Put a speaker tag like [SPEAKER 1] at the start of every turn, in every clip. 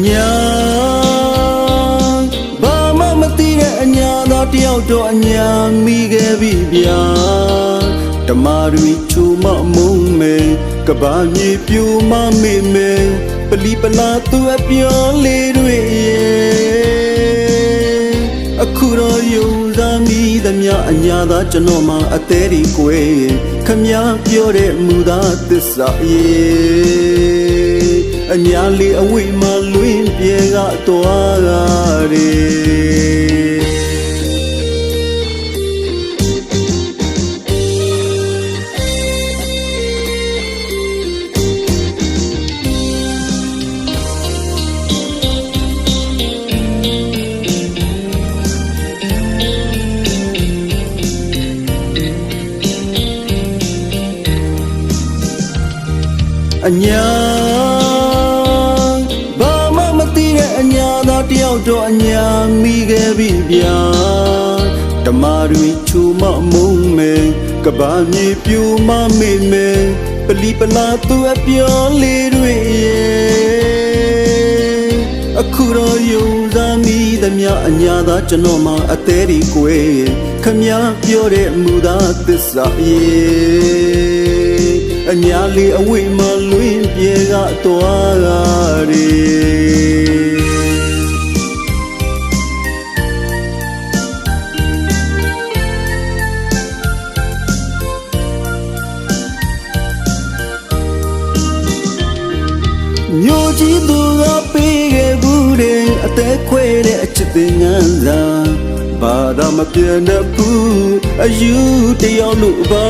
[SPEAKER 1] ညာဘာမှမသိတဲ့အညာသားတယောက်တော့အညာမိခဲ့ပြီဗျာဓမ္မတွေချိုမမုံမဲကဘာမြေပြူမမေမဲပလီပလာသူအပြောလေးတွေအခုတော့ယုံသားမိသမျှအညာသားကျွန်တော်မှအသေးဒီကိုယ်ခမည်းပြောတဲ့မူသားသစ္စာအညာလေးအဝိမလွင်ပြေကသွားရတယ်အညာဘာမှမသိတဲ့အညာသားတယောက်တော့အညာမိခဲ့ပြီဗျာဓမ္မတွေချိုမမုံမဲကဘာမြေပြူမမေမဲပလီပလာသူအပြောလေးတွေအခုတော့ယုံသားမိသမျှအညာသားကျွန်တော်မှအသေးဒီကိုယ်ခမည်းပြောတဲ့မူသားသစ္စာအညာလေးအဝိမလွင်ပြေကသွားရတယ်မြို့ကြီးသူကပေးခဲ့ဘူးတဲ့အသက်ခွဲတဲ့အချစ်သင်ငန်းစာဘာသာမပြတ်တဲ့ဘူးအယူတယောက်လို့ပါ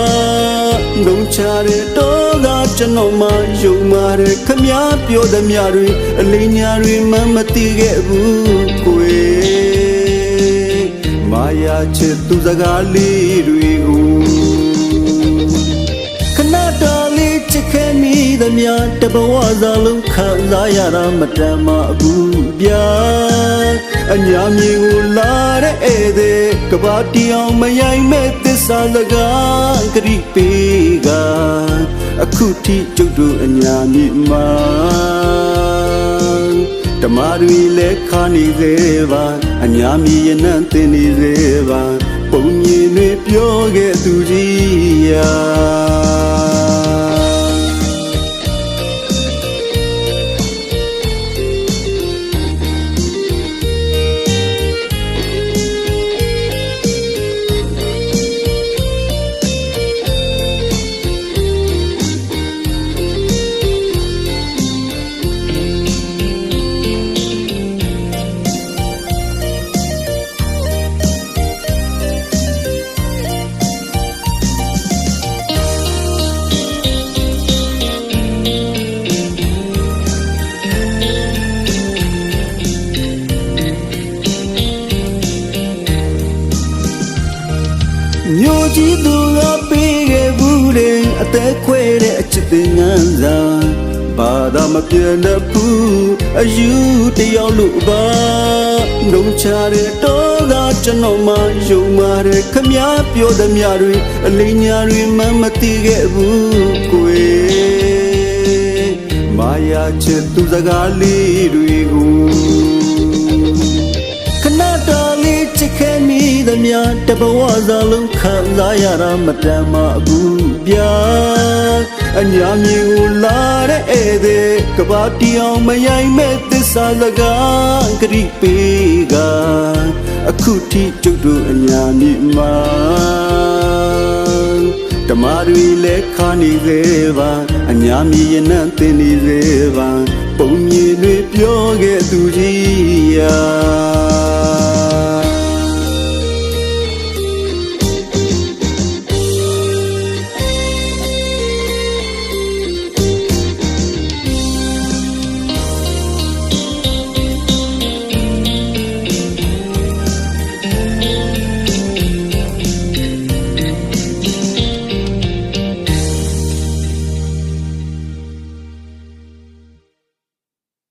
[SPEAKER 1] ဒုံချတဲ့တော့ကကျွန်တော်မှယုံပါတယ်ခမည်းပြောသမျှတွေအလေးညာတွေမသိခဲ့ဘူးကိုယ်မာယာချစ်သူစကားလေးတွေကိုခဏတော်လေးချစ်ခဲ့မိသမျှတဘဝစာလုံးခံစားရတာမတမ်းမဘူးဗျာအညာမြေကိုလာတဲ့ဧည့်သည်ကဘာတီအောင်မယိုင်မဲ့သစ္စာစကားဂရိပေးကအခုထိကျုပ်တို့အညာမြေမှာဓမ္မတွေလည်းခါနေသေးပါအညာမြေရနံ့တင်နေသေးပါပုံမြင်တွေပြောခဲ့သူကြီးရာမြို့ကြီးသူကပေးခဲ့ဘူးတဲ့အသက်ခွဲတဲ့အချစ်သင်ငန်းစာဘာသာမပြတ်တဲ့ဘူးအယူတယောက်လို့ပါဒုံချတဲ့တော့ကကျွန်တော်မှယုံပါတယ်ခမည်းပြောသမျှတွေအလေးညာတွေမသိခဲ့ဘူးကိုယ်မာယာချစ်သူစကားလေးတွေကိုခဏတော်လေးချစ်ခဲ့မိသမျှတဘဝစာလုံးခံစားရတာမတမ်းမဘူးဗျာအညာမြေကိုလာတဲ့ဧည့်သည်ကဘာတီအောင်မယိုင်မဲ့သစ္စာစကားဂရိပေးကအခုထိကျုပ်တို့အညာမြေမှာဓမ္မတွေလည်းခါနေသေးပါအညာမြေရနံ့တင်နေသေးပါပုံမြင်တွေပြောခဲ့သူကြီးရာ